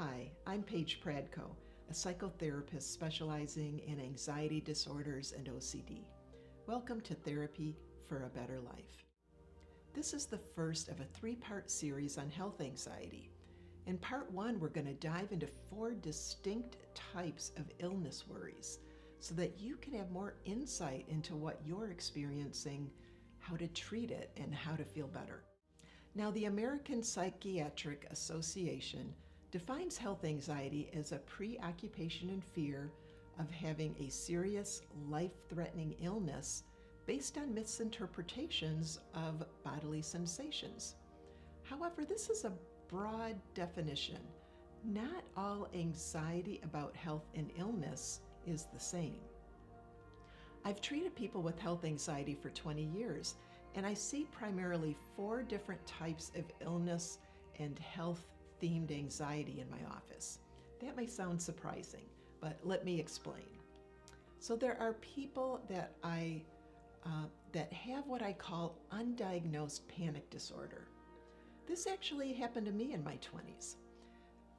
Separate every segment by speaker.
Speaker 1: Hi, I'm Paige Pradko, a psychotherapist specializing in anxiety disorders and OCD. Welcome to Therapy for a Better Life. This is the first of a three-part series on health anxiety. In part one, we're going to dive into 4 distinct types of illness worries so that you can have more insight into what you're experiencing, how to treat it, and how to feel better. Now, the American Psychiatric Association defines health anxiety as a preoccupation and fear of having a serious, life-threatening illness based on misinterpretations of bodily sensations. However, this is a broad definition. Not all anxiety about health and illness is the same. I've treated people with health anxiety for 20 years, and I see primarily 4 different types of illness and health-themed anxiety in my office. That may sound surprising, but let me explain. So there are people that that have what I call undiagnosed panic disorder. This actually happened to me in my 20s.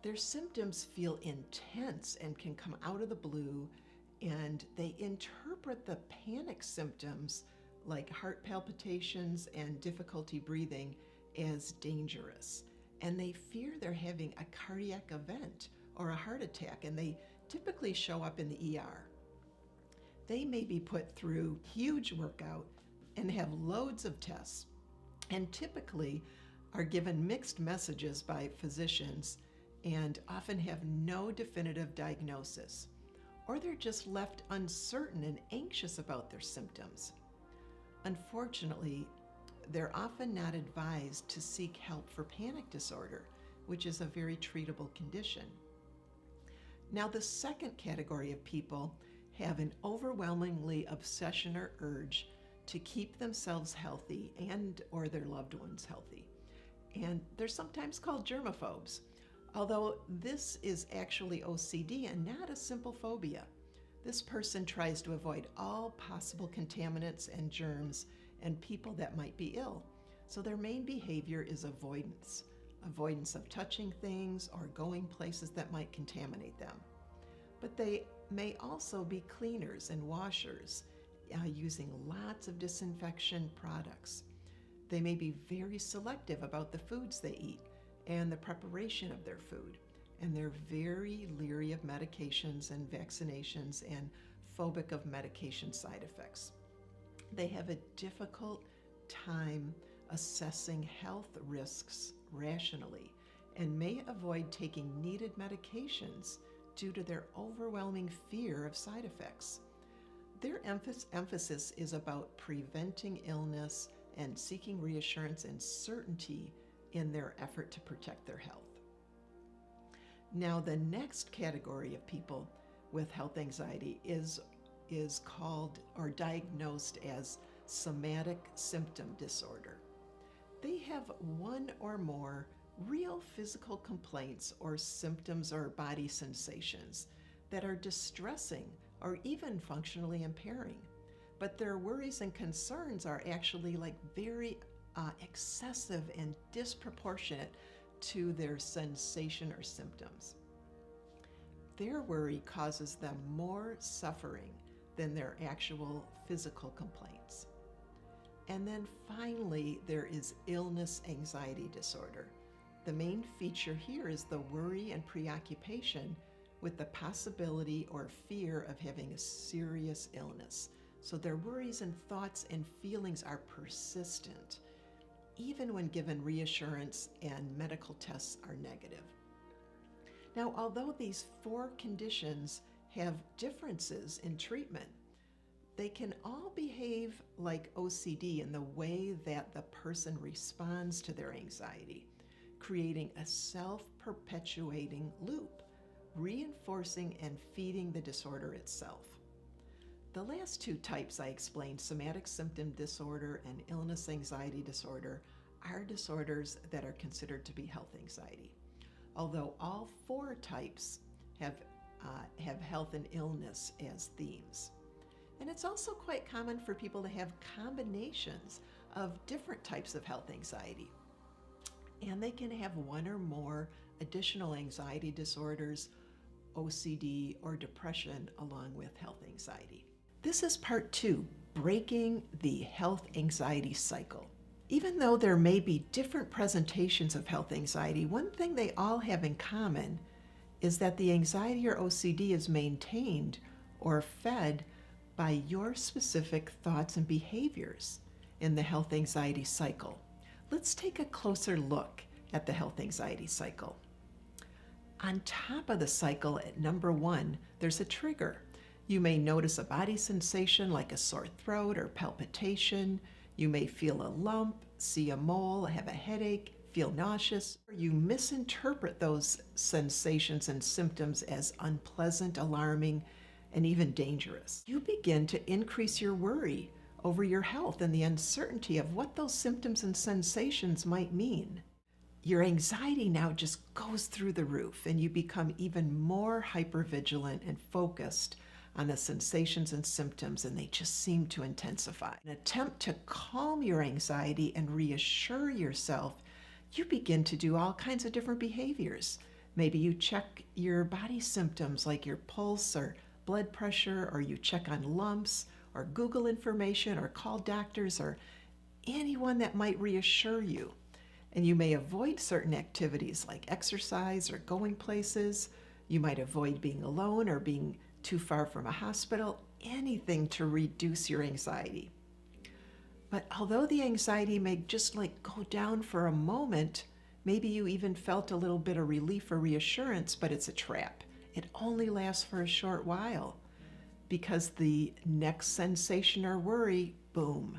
Speaker 1: Their symptoms feel intense and can come out of the blue, and they interpret the panic symptoms like heart palpitations and difficulty breathing as dangerous. And they fear they're having a cardiac event or a heart attack, and they typically show up in the ER. They may be put through huge workout and have loads of tests, and typically are given mixed messages by physicians and often have no definitive diagnosis, or they're just left uncertain and anxious about their symptoms. Unfortunately, they're often not advised to seek help for panic disorder, which is a very treatable condition. Now, the second category of people have an overwhelmingly obsession or urge to keep themselves healthy and or their loved ones healthy. And they're sometimes called germaphobes, although this is actually OCD and not a simple phobia. This person tries to avoid all possible contaminants and germs and people that might be ill. So their main behavior is avoidance of touching things or going places that might contaminate them. But they may also be cleaners and washers, using lots of disinfection products. They may be very selective about the foods they eat and the preparation of their food. And they're very leery of medications and vaccinations and phobic of medication side effects. They have a difficult time assessing health risks rationally and may avoid taking needed medications due to their overwhelming fear of side effects. Their emphasis is about preventing illness and seeking reassurance and certainty in their effort to protect their health. Now, the next category of people with health anxiety is called or diagnosed as somatic symptom disorder. They have one or more real physical complaints or symptoms or body sensations that are distressing or even functionally impairing. But their worries and concerns are actually very excessive and disproportionate to their sensation or symptoms. Their worry causes them more suffering than their actual physical complaints. And then finally, there is illness anxiety disorder. The main feature here is the worry and preoccupation with the possibility or fear of having a serious illness. So their worries and thoughts and feelings are persistent, even when given reassurance and medical tests are negative. Now, although these 4 conditions have differences in treatment, they can all behave like OCD in the way that the person responds to their anxiety, creating a self-perpetuating loop, reinforcing and feeding the disorder itself. The last 2 types I explained, somatic symptom disorder and illness anxiety disorder, are disorders that are considered to be health anxiety. Although all 4 types have health and illness as themes. And it's also quite common for people to have combinations of different types of health anxiety. And they can have one or more additional anxiety disorders, OCD, or depression, along with health anxiety. This is part 2, breaking the health anxiety cycle. Even though there may be different presentations of health anxiety, one thing they all have in common is that the anxiety or OCD is maintained or fed by your specific thoughts and behaviors in the health anxiety cycle. Let's take a closer look at the health anxiety cycle. On top of the cycle at number 1, there's a trigger. You may notice a body sensation like a sore throat or palpitation. You may feel a lump, see a mole, have a headache, feel nauseous. You misinterpret those sensations and symptoms as unpleasant, alarming, and even dangerous. You begin to increase your worry over your health and the uncertainty of what those symptoms and sensations might mean. Your anxiety now just goes through the roof, and you become even more hypervigilant and focused on the sensations and symptoms, and they just seem to intensify. In an attempt to calm your anxiety and reassure yourself, you begin to do all kinds of different behaviors. Maybe you check your body symptoms like your pulse or blood pressure, or you check on lumps, or Google information, or call doctors, or anyone that might reassure you. And you may avoid certain activities like exercise or going places. You might avoid being alone or being too far from a hospital, anything to reduce your anxiety. But although the anxiety may just go down for a moment, maybe you even felt a little bit of relief or reassurance, but it's a trap. It only lasts for a short while because the next sensation or worry, boom,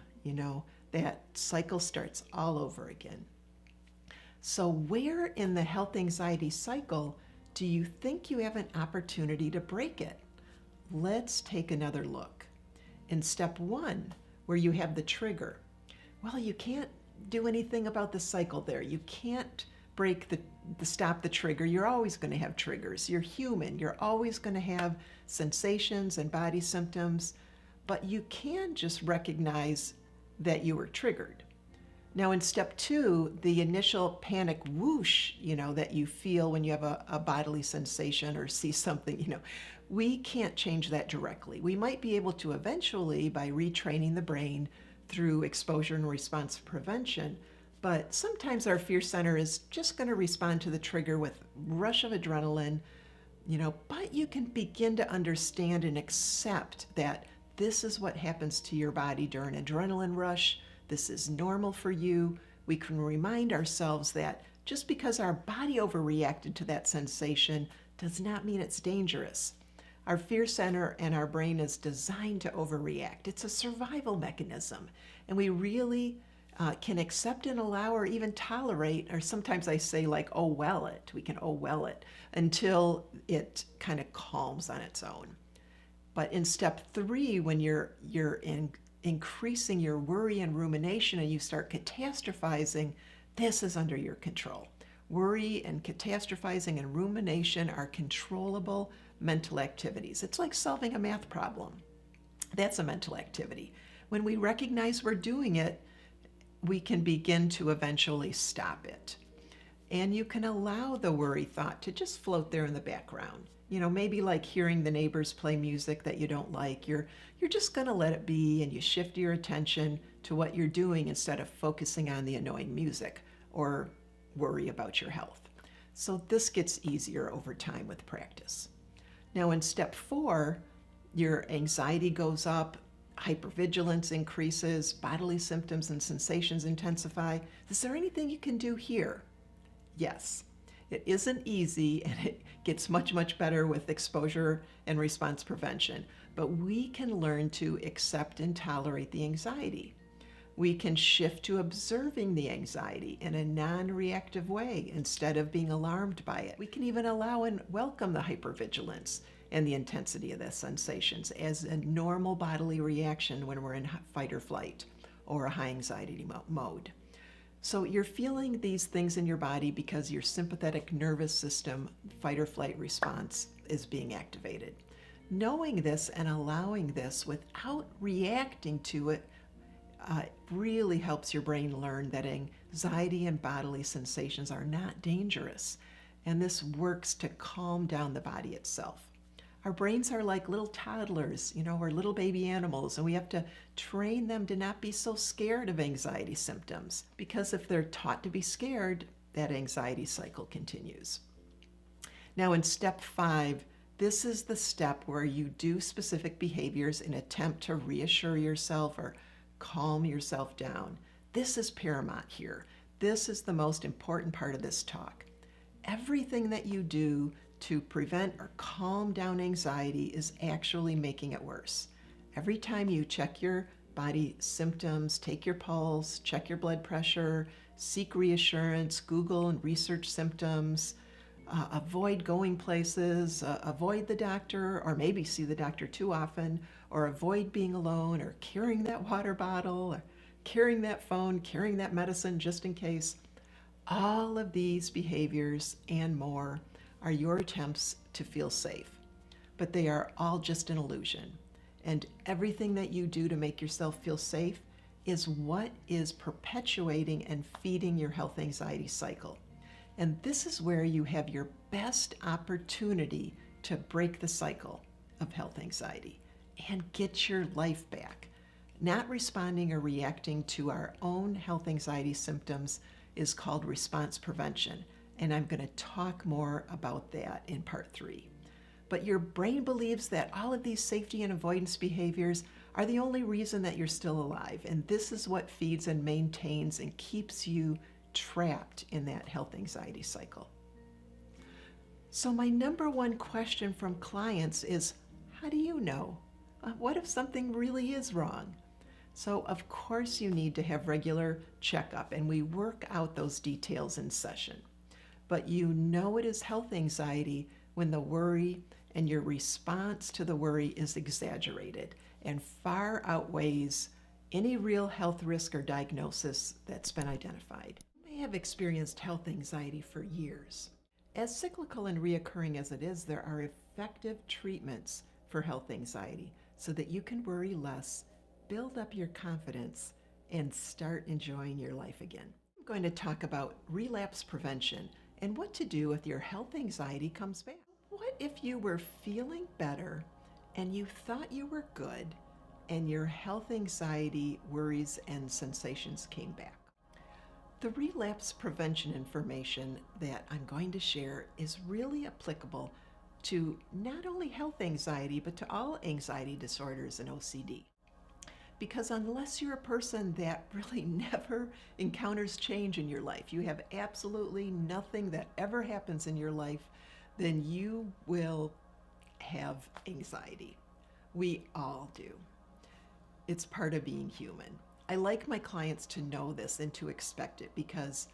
Speaker 1: that cycle starts all over again. So where in the health anxiety cycle do you think you have an opportunity to break it? Let's take another look. In step 1, where you have the trigger, well, you can't do anything about the cycle there. You can't stop the trigger. You're always going to have triggers. You're human. You're always going to have sensations and body symptoms, but you can just recognize that you were triggered. Now in step 2, the initial panic whoosh, that you feel when you have a bodily sensation or see something, we can't change that directly. We might be able to eventually by retraining the brain through exposure and response prevention, but sometimes our fear center is just going to respond to the trigger with rush of adrenaline, but you can begin to understand and accept that this is what happens to your body during adrenaline rush. This is normal for you. We can remind ourselves that just because our body overreacted to that sensation does not mean it's dangerous. Our fear center and our brain is designed to overreact. It's a survival mechanism, and we really can accept and allow or even tolerate, or sometimes I say oh well it. We can oh well it until it kind of calms on its own. But in step 3, when you're increasing your worry and rumination and you start catastrophizing, this is under your control. Worry and catastrophizing and rumination are controllable mental activities. It's like solving a math problem. That's a mental activity. When we recognize we're doing it, we can begin to eventually stop it. And you can allow the worry thought to just float there in the background. Maybe like hearing the neighbors play music that you don't like. You're just going to let it be, and you shift your attention to what you're doing instead of focusing on the annoying music or worry about your health. So this gets easier over time with practice. Now in step 4, your anxiety goes up, hypervigilance increases, bodily symptoms and sensations intensify. Is there anything you can do here? Yes. It isn't easy, and it gets much, much better with exposure and response prevention, but we can learn to accept and tolerate the anxiety. We can shift to observing the anxiety in a non-reactive way instead of being alarmed by it. We can even allow and welcome the hypervigilance and the intensity of the sensations as a normal bodily reaction when we're in fight or flight or a high anxiety mode. So you're feeling these things in your body because your sympathetic nervous system fight or flight response is being activated. Knowing this and allowing this without reacting to it really helps your brain learn that anxiety and bodily sensations are not dangerous. and this works to calm down the body itself. Our brains are like little toddlers, we're little baby animals, and we have to train them to not be so scared of anxiety symptoms, because if they're taught to be scared, that anxiety cycle continues. Now in step 5, this is the step where you do specific behaviors in attempt to reassure yourself or calm yourself down. This is paramount here. This is the most important part of this talk. Everything that you do to prevent or calm down anxiety is actually making it worse. Every time you check your body symptoms, take your pulse, check your blood pressure, seek reassurance, Google and research symptoms, avoid going places, avoid the doctor, or maybe see the doctor too often, or avoid being alone, or carrying that water bottle, or carrying that phone, carrying that medicine just in case. All of these behaviors and more are your attempts to feel safe, but they are all just an illusion. And everything that you do to make yourself feel safe is what is perpetuating and feeding your health anxiety cycle. And this is where you have your best opportunity to break the cycle of health anxiety and get your life back. Not responding or reacting to our own health anxiety symptoms is called response prevention, and I'm going to talk more about that in part 3. But your brain believes that all of these safety and avoidance behaviors are the only reason that you're still alive, and this is what feeds and maintains and keeps you trapped in that health anxiety cycle. So my number one question from clients is, how do you know? What if something really is wrong? So of course you need to have regular checkup, and we work out those details in session. But you know it is health anxiety when the worry and your response to the worry is exaggerated and far outweighs any real health risk or diagnosis that's been identified. You may have experienced health anxiety for years. As cyclical and reoccurring as it is, there are effective treatments for health anxiety so that you can worry less, build up your confidence, and start enjoying your life again. I'm going to talk about relapse prevention and what to do if your health anxiety comes back. What if you were feeling better and you thought you were good and your health anxiety, worries, and sensations came back? The relapse prevention information that I'm going to share is really applicable to not only health anxiety, but to all anxiety disorders and OCD. Because unless you're a person that really never encounters change in your life, you have absolutely nothing that ever happens in your life, then you will have anxiety. We all do. It's part of being human. I like my clients to know this and to expect it, because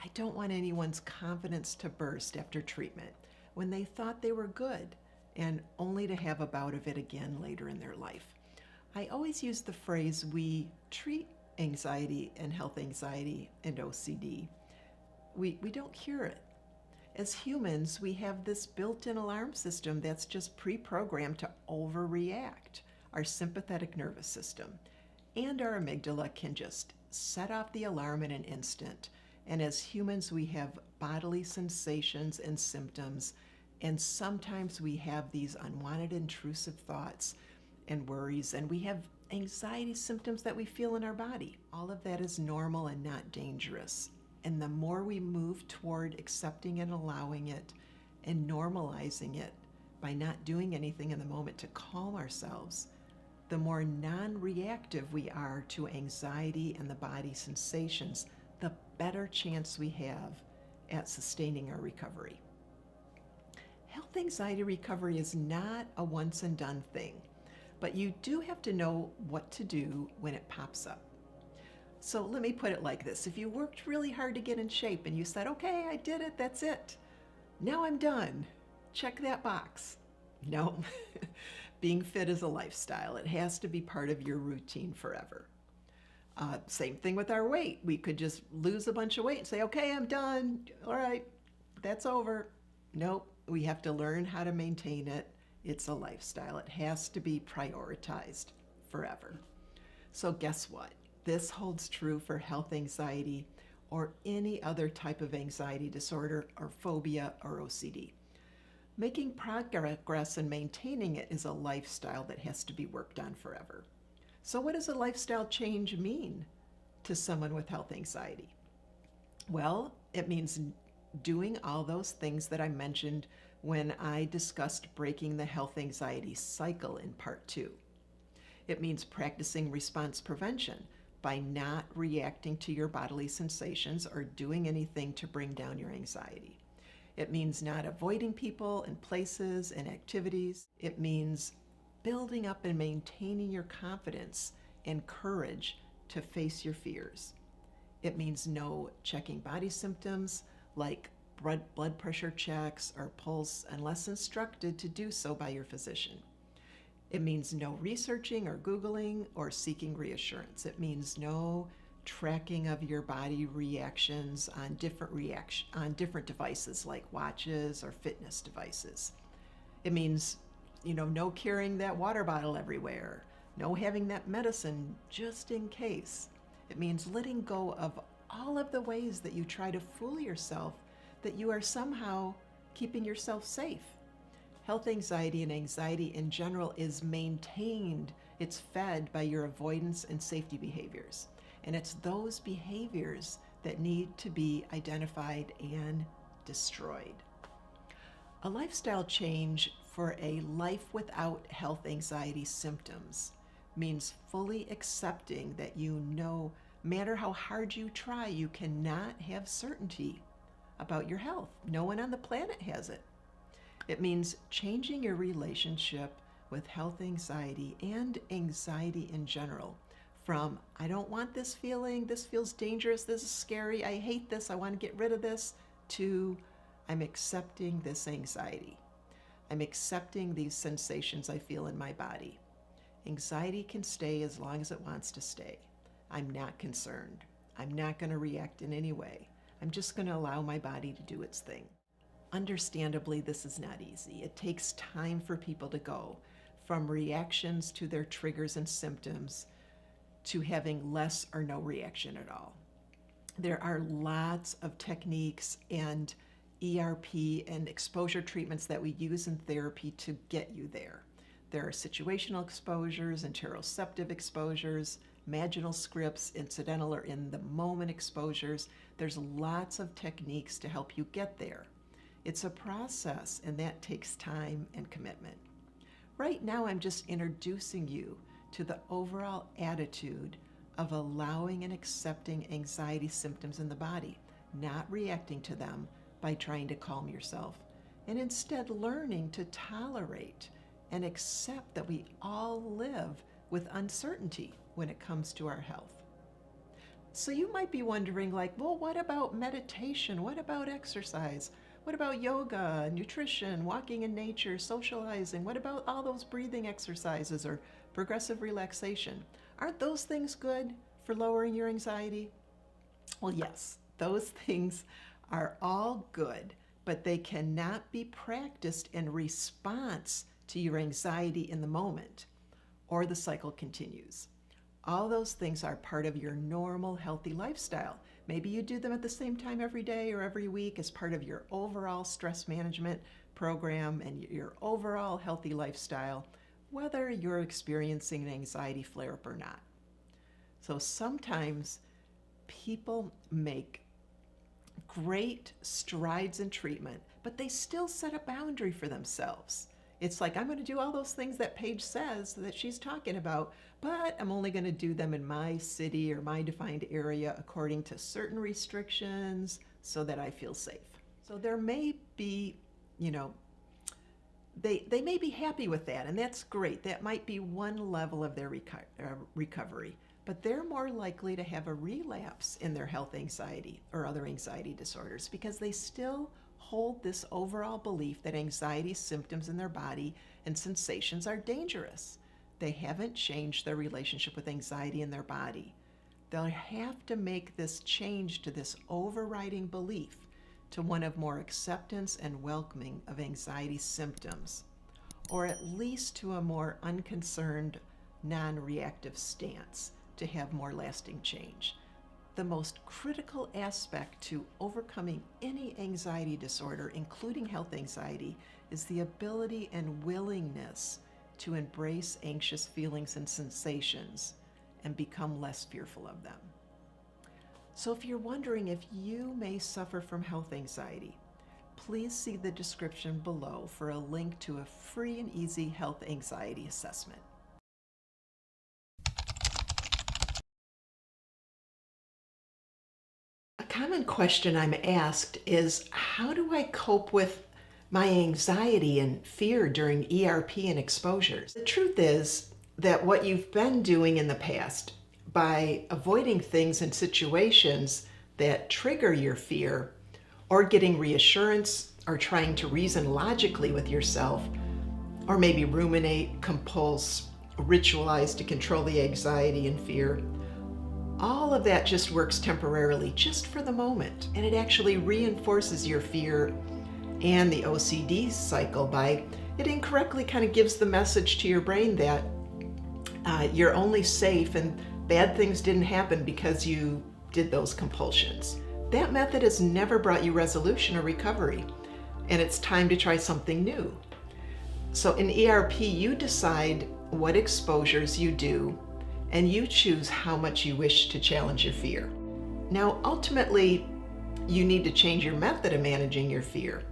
Speaker 1: I don't want anyone's confidence to burst after treatment when they thought they were good and only to have a bout of it again later in their life. I always use the phrase, we treat anxiety and health anxiety and OCD. We don't cure it. As humans, we have this built-in alarm system that's just pre-programmed to overreact. Our sympathetic nervous system and our amygdala can just set off the alarm in an instant. And as humans, we have bodily sensations and symptoms, and sometimes we have these unwanted intrusive thoughts and worries, and we have anxiety symptoms that we feel in our body. All of that is normal and not dangerous. And the more we move toward accepting and allowing it and normalizing it by not doing anything in the moment to calm ourselves, the more non-reactive we are to anxiety and the body sensations, the better chance we have at sustaining our recovery. Health anxiety recovery is not a once and done thing, but you do have to know what to do when it pops up. So let me put it like this. If you worked really hard to get in shape and you said, okay, I did it, that's it. Now I'm done. Check that box. No, being fit is a lifestyle. It has to be part of your routine forever. Same thing with our weight. We could just lose a bunch of weight and say, okay, I'm done. All right, that's over. Nope, we have to learn how to maintain it. It's a lifestyle. It has to be prioritized forever. So guess what? This holds true for health anxiety or any other type of anxiety disorder or phobia or OCD. Making progress and maintaining it is a lifestyle that has to be worked on forever. So what does a lifestyle change mean to someone with health anxiety? Well, it means doing all those things that I mentioned when I discussed breaking the health anxiety cycle in part 2. It means practicing response prevention by not reacting to your bodily sensations or doing anything to bring down your anxiety. It means not avoiding people and places and activities. It means building up and maintaining your confidence and courage to face your fears. It means no checking body symptoms like blood pressure checks or pulse unless instructed to do so by your physician. It means no researching or Googling or seeking reassurance. It means no tracking of your body reactions on different devices like watches or fitness devices. It means, no carrying that water bottle everywhere, no having that medicine just in case. It means letting go of all of the ways that you try to fool yourself that you are somehow keeping yourself safe. Health anxiety and anxiety in general is maintained, it's fed by your avoidance and safety behaviors. And it's those behaviors that need to be identified and destroyed. A lifestyle change for a life without health anxiety symptoms means fully accepting that no matter how hard you try, you cannot have certainty about your health. No one on the planet has it. It means changing your relationship with health anxiety and anxiety in general from, I don't want this feeling, this feels dangerous, this is scary, I hate this, I want to get rid of this, to, I'm accepting this anxiety. I'm accepting these sensations I feel in my body. Anxiety can stay as long as it wants to stay. I'm not concerned. I'm not going to react in any way. I'm just going to allow my body to do its thing. Understandably, this is not easy. It takes time for people to go from reactions to their triggers and symptoms to having less or no reaction at all. There are lots of techniques and ERP and exposure treatments that we use in therapy to get you there. There are situational exposures, interoceptive exposures, imaginal scripts, incidental or in the moment exposures. There's lots of techniques to help you get there. It's a process, and that takes time and commitment. Right now, I'm just introducing you to the overall attitude of allowing and accepting anxiety symptoms in the body, not reacting to them by trying to calm yourself, and instead learning to tolerate and accept that we all live with uncertainty when it comes to our health. So you might be wondering, well, what about meditation? What about exercise? What about yoga, nutrition, walking in nature, socializing? What about all those breathing exercises or progressive relaxation? Aren't those things good for lowering your anxiety? Well, yes, those things are all good, but they cannot be practiced in response to your anxiety in the moment, or the cycle continues. All those things are part of your normal healthy lifestyle. Maybe you do them at the same time every day or every week as part of your overall stress management program and your overall healthy lifestyle, whether you're experiencing an anxiety flare-up or not. So sometimes people make great strides in treatment, but they still set a boundary for themselves. It's like, I'm going to do all those things that Paige says that she's talking about, but I'm only going to do them in my city or my defined area according to certain restrictions so that I feel safe. So there may be, they may be happy with that, and that's great. That might be one level of their recovery, but they're more likely to have a relapse in their health anxiety or other anxiety disorders because they still hold this overall belief that anxiety symptoms in their body and sensations are dangerous. They haven't changed their relationship with anxiety in their body. They'll have to make this change to this overriding belief to one of more acceptance and welcoming of anxiety symptoms, or at least to a more unconcerned, non-reactive stance to have more lasting change. The most critical aspect to overcoming any anxiety disorder, including health anxiety, is the ability and willingness to embrace anxious feelings and sensations and become less fearful of them. So if you're wondering if you may suffer from health anxiety, please see the description below for a link to a free and easy health anxiety assessment. A common question I'm asked is, how do I cope with my anxiety and fear during ERP and exposures? The truth is that what you've been doing in the past by avoiding things and situations that trigger your fear, or getting reassurance, or trying to reason logically with yourself, or maybe ruminate, compulse, ritualize to control the anxiety and fear, all of that just works temporarily, just for the moment. And it actually reinforces your fear and the OCD cycle by it incorrectly kind of gives the message to your brain that you're only safe and bad things didn't happen because you did those compulsions. That method has never brought you resolution or recovery, and it's time to try something new. So in ERP, you decide what exposures you do, and you choose how much you wish to challenge your fear. Now, ultimately, you need to change your method of managing your fear.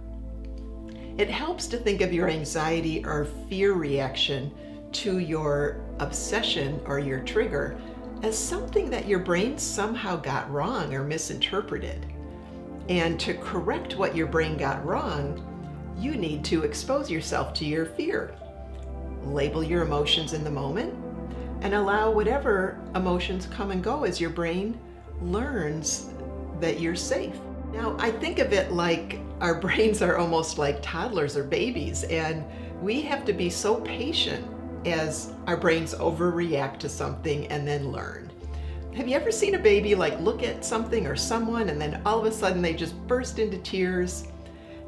Speaker 1: It helps to think of your anxiety or fear reaction to your obsession or your trigger as something that your brain somehow got wrong or misinterpreted. And to correct what your brain got wrong, you need to expose yourself to your fear. Label your emotions in the moment and allow whatever emotions come and go as your brain learns that you're safe. Now, I think of it like our brains are almost like toddlers or babies, and we have to be so patient as our brains overreact to something and then learn. Have you ever seen a baby look at something or someone and then all of a sudden they just burst into tears,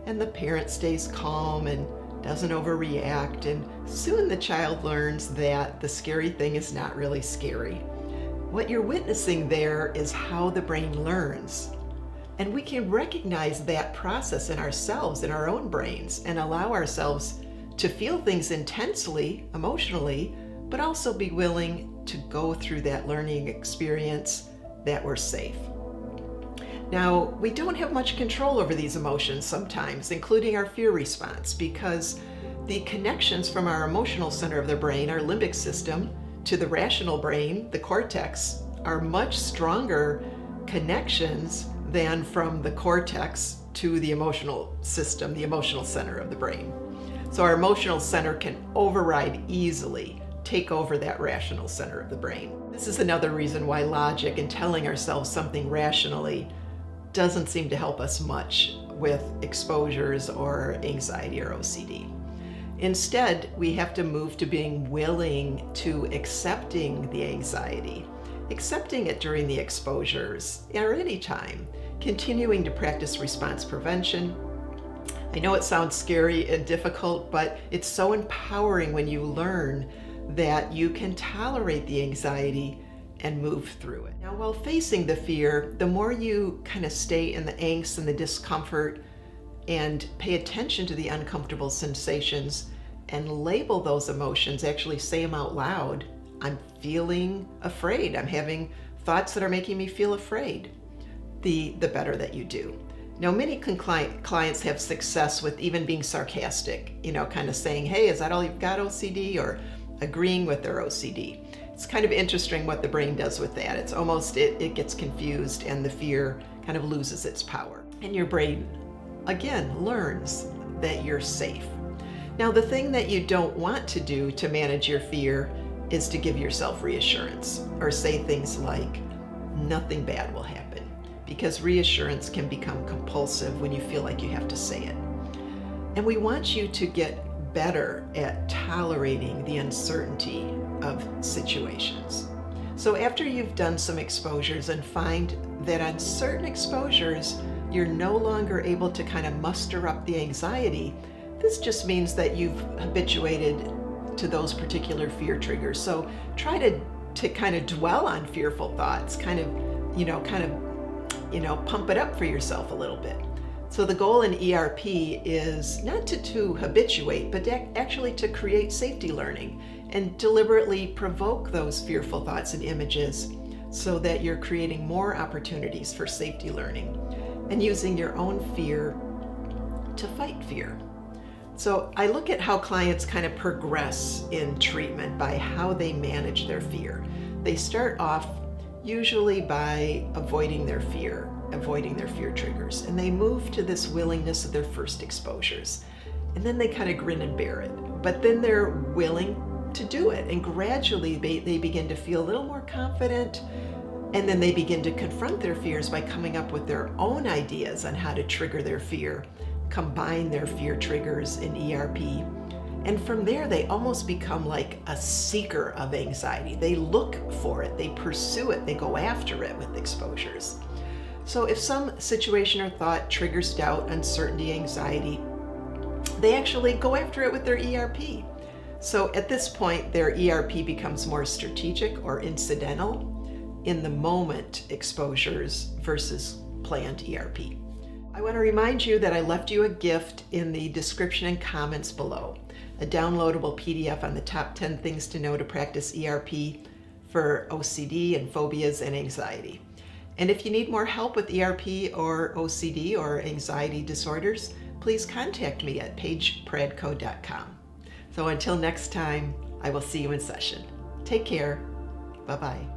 Speaker 1: and the parent stays calm and doesn't overreact, and soon the child learns that the scary thing is not really scary. What you're witnessing there is how the brain learns. And we can recognize that process in ourselves, in our own brains, and allow ourselves to feel things intensely, emotionally, but also be willing to go through that learning experience that we're safe. Now, we don't have much control over these emotions sometimes, including our fear response, because the connections from our emotional center of the brain, our limbic system, to the rational brain, the cortex, are much stronger connections than from the cortex to the emotional system, the emotional center of the brain. So our emotional center can override easily, take over that rational center of the brain. This is another reason why logic and telling ourselves something rationally doesn't seem to help us much with exposures or anxiety or OCD. Instead, we have to move to being willing to accepting the anxiety, accepting it during the exposures or any time, continuing to practice response prevention. I know it sounds scary and difficult, but it's so empowering when you learn that you can tolerate the anxiety and move through it. Now, while facing the fear, the more you kind of stay in the angst and the discomfort and pay attention to the uncomfortable sensations and label those emotions, actually say them out loud. I'm feeling afraid. I'm having thoughts that are making me feel afraid. The better that you do. Now, many clients have success with even being sarcastic, kind of saying, hey, is that all you've got, OCD? Or agreeing with their OCD. It's kind of interesting what the brain does with that. It's almost, it gets confused and the fear kind of loses its power. And your brain, again, learns that you're safe. Now, the thing that you don't want to do to manage your fear is to give yourself reassurance or say things like, nothing bad will happen, because reassurance can become compulsive when you feel like you have to say it. And we want you to get better at tolerating the uncertainty of situations. So after you've done some exposures and find that on certain exposures, you're no longer able to kind of muster up the anxiety, this just means that you've habituated to those particular fear triggers. So try to kind of dwell on fearful thoughts, kind of, kind of, pump it up for yourself a little bit. So the goal in ERP is not to habituate, but actually to create safety learning and deliberately provoke those fearful thoughts and images so that you're creating more opportunities for safety learning and using your own fear to fight fear. So I look at how clients kind of progress in treatment by how they manage their fear. They start off usually by avoiding their fear triggers, and they move to this willingness of their first exposures. And then they kind of grin and bear it. But then they're willing to do it, and gradually they begin to feel a little more confident, and then they begin to confront their fears by coming up with their own ideas on how to trigger their fear, combine their fear triggers in ERP. And from there, they almost become like a seeker of anxiety. They look for it, they pursue it, they go after it with exposures. So if some situation or thought triggers doubt, uncertainty, anxiety, they actually go after it with their ERP. So at this point, their ERP becomes more strategic or incidental in the moment exposures versus planned ERP. I want to remind you that I left you a gift in the description and comments below, a downloadable PDF on the top 10 things to know to practice ERP for OCD and phobias and anxiety. And if you need more help with ERP or OCD or anxiety disorders, please contact me at PaigePradko.com. So until next time, I will see you in session. Take care. Bye-bye.